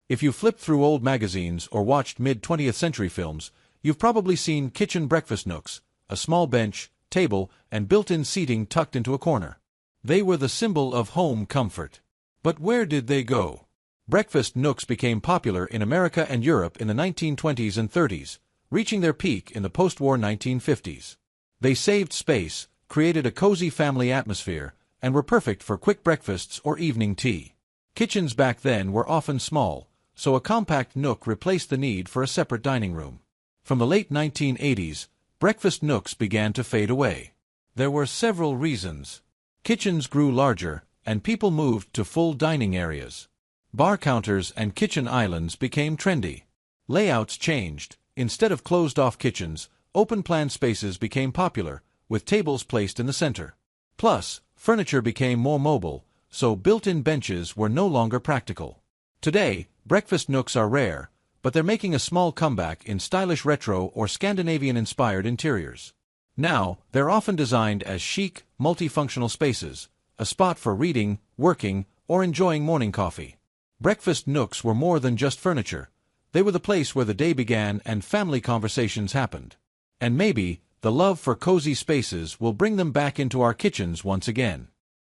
If you flipped through old magazines or watched mid-20th century films, you've probably seen kitchen breakfast nooks, a small bench, table, and built-in seating tucked into a corner. They were the symbol of home comfort. But where did they go? Breakfast nooks became popular in America and Europe in the 1920s and 30s, reaching their peak in the post-war 1950s. They saved space, created a cozy family atmosphere, and were perfect for quick breakfasts or evening tea. Kitchens back then were often small, so a compact nook replaced the need for a separate dining room. From the late 1980s, breakfast nooks began to fade away. There were several reasons. Kitchens grew larger, and people moved to full dining areas. Bar counters and kitchen islands became trendy. Layouts changed. Instead of closed-off kitchens, open-plan spaces became popular, with tables placed in the center. Plus, furniture became more mobile, so built-in benches were no longer practical. Today, breakfast nooks are rare, but they're making a small comeback in stylish retro or Scandinavian-inspired interiors. Now, they're often designed as chic, multifunctional spaces, a spot for reading, working, or enjoying morning coffee. Breakfast nooks were more than just furniture. They were the place where the day began and family conversations happened. And maybe, the love for cozy spaces will bring them back into our kitchens once again.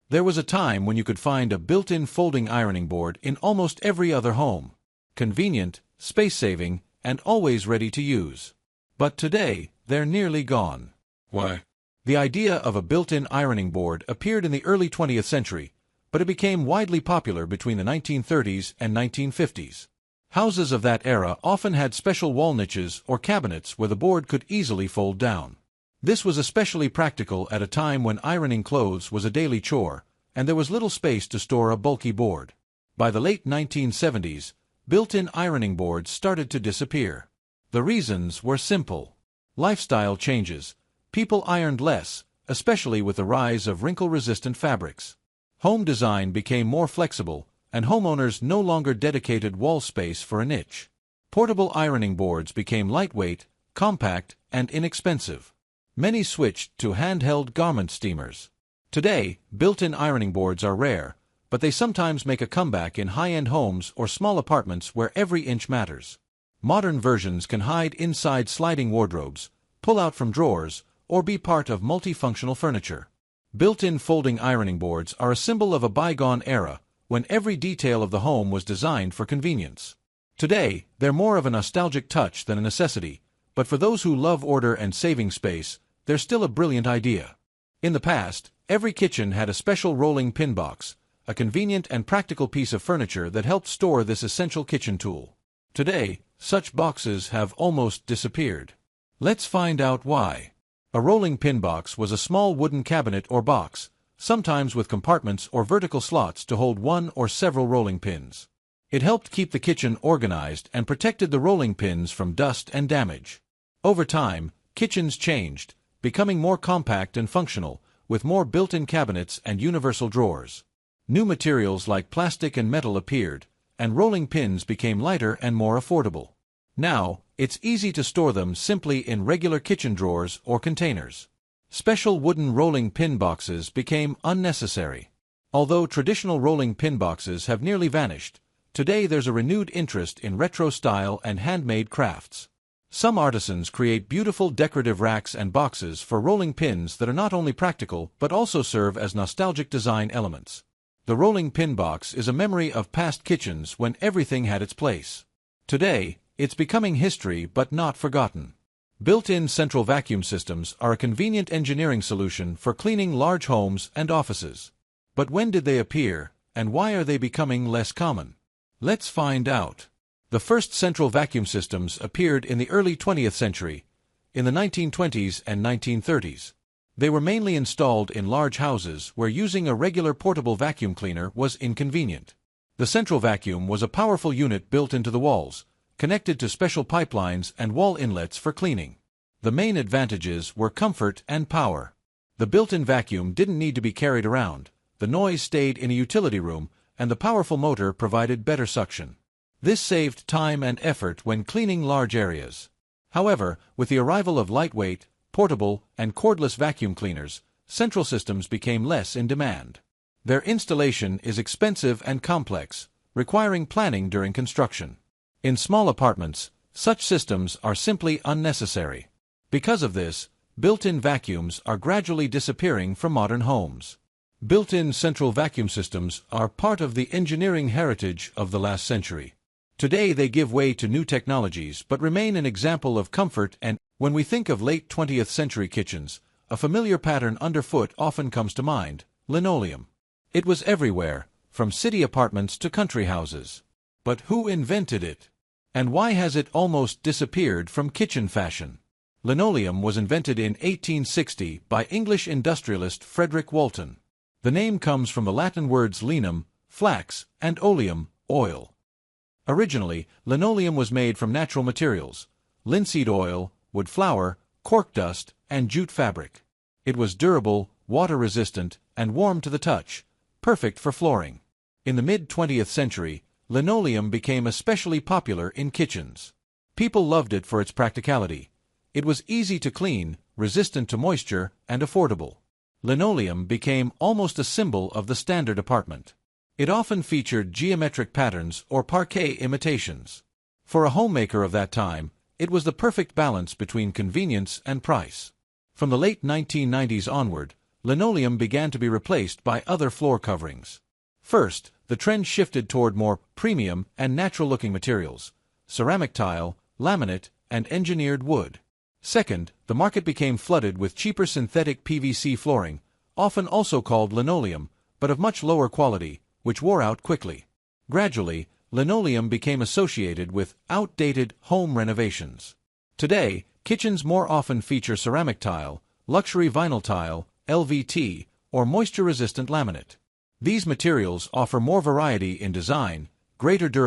There was a time when you could find a built-in folding ironing board in almost every other home. Convenient, space-saving, and always ready to use. But today, they're nearly gone. Why? The idea of a built-in ironing board appeared in the early 20th century, but it became widely popular between the 1930s and 1950s. Houses of that era often had special wall niches or cabinets where the board could easily fold down. This was especially practical at a time when ironing clothes was a daily chore, and there was little space to store a bulky board. By the late 1970s, built-in ironing boards started to disappear. The reasons were simple. Lifestyle changes. People ironed less, especially with the rise of wrinkle-resistant fabrics. Home design became more flexible, and homeowners no longer dedicated wall space for a niche. Portable ironing boards became lightweight, compact, and inexpensive. Many switched to handheld garment steamers. Today, built-in ironing boards are rare, but they sometimes make a comeback in high-end homes or small apartments where every inch matters. Modern versions can hide inside sliding wardrobes, pull out from drawers, or be part of multifunctional furniture. Built-in folding ironing boards are a symbol of a bygone era, when every detail of the home was designed for convenience. Today, they're more of a nostalgic touch than a necessity, but for those who love order and saving space, they're still a brilliant idea. In the past, every kitchen had a special rolling pin box, a convenient and practical piece of furniture that helped store this essential kitchen tool. Today, such boxes have almost disappeared. Let's find out why. A rolling pin box was a small wooden cabinet or box, sometimes with compartments or vertical slots to hold one or several rolling pins. It helped keep the kitchen organized and protected the rolling pins from dust and damage. Over time, kitchens changed, becoming more compact and functional, with more built-in cabinets and universal drawers. New materials like plastic and metal appeared, and rolling pins became lighter and more affordable. Now, it's easy to store them simply in regular kitchen drawers or containers. Special wooden rolling pin boxes became unnecessary. Although traditional rolling pin boxes have nearly vanished, today there's a renewed interest in retro style and handmade crafts. Some artisans create beautiful decorative racks and boxes for rolling pins that are not only practical but also serve as nostalgic design elements. The rolling pin box is a memory of past kitchens when everything had its place. Today, it's becoming history but not forgotten. Built-in central vacuum systems are a convenient engineering solution for cleaning large homes and offices. But when did they appear, and why are they becoming less common? Let's find out. The first central vacuum systems appeared in the early 20th century, in the 1920s and 1930s. They were mainly installed in large houses where using a regular portable vacuum cleaner was inconvenient. The central vacuum was a powerful unit built into the walls, connected to special pipelines and wall inlets for cleaning. The main advantages were comfort and power. The built-in vacuum didn't need to be carried around, the noise stayed in a utility room, and the powerful motor provided better suction. This saved time and effort when cleaning large areas. However, with the arrival of lightweight, portable, and cordless vacuum cleaners, central systems became less in demand. Their installation is expensive and complex, requiring planning during construction. In small apartments, such systems are simply unnecessary. Because of this, built-in vacuums are gradually disappearing from modern homes. Built-in central vacuum systems are part of the engineering heritage of the last century. Today they give way to new technologies but remain an example of comfort, and when we think of late 20th century kitchens, a familiar pattern underfoot often comes to mind: linoleum. It was everywhere, from city apartments to country houses. But who invented it? And why has it almost disappeared from kitchen fashion? Linoleum was invented in 1860 by English industrialist Frederick Walton. The name comes from the Latin words linum, flax, and oleum, oil. Originally, linoleum was made from natural materials: linseed oil, wood flour, cork dust, and jute fabric. It was durable, water-resistant, and warm to the touch, perfect for flooring. In the mid-20th century, linoleum became especially popular in kitchens. People loved it for its practicality. It was easy to clean, resistant to moisture, and affordable. Linoleum became almost a symbol of the standard apartment. It often featured geometric patterns or parquet imitations. For a homemaker of that time, it was the perfect balance between convenience and price. From the late 1990s onward, linoleum began to be replaced by other floor coverings. First, the trend shifted toward more premium and natural-looking materials: ceramic tile, laminate, and engineered wood. Second, the market became flooded with cheaper synthetic PVC flooring, often also called linoleum, but of much lower quality, which wore out quickly. Gradually, linoleum became associated with outdated home renovations. Today, kitchens more often feature ceramic tile, luxury vinyl tile, LVT, or moisture-resistant laminate. These materials offer more variety in design, greater durability,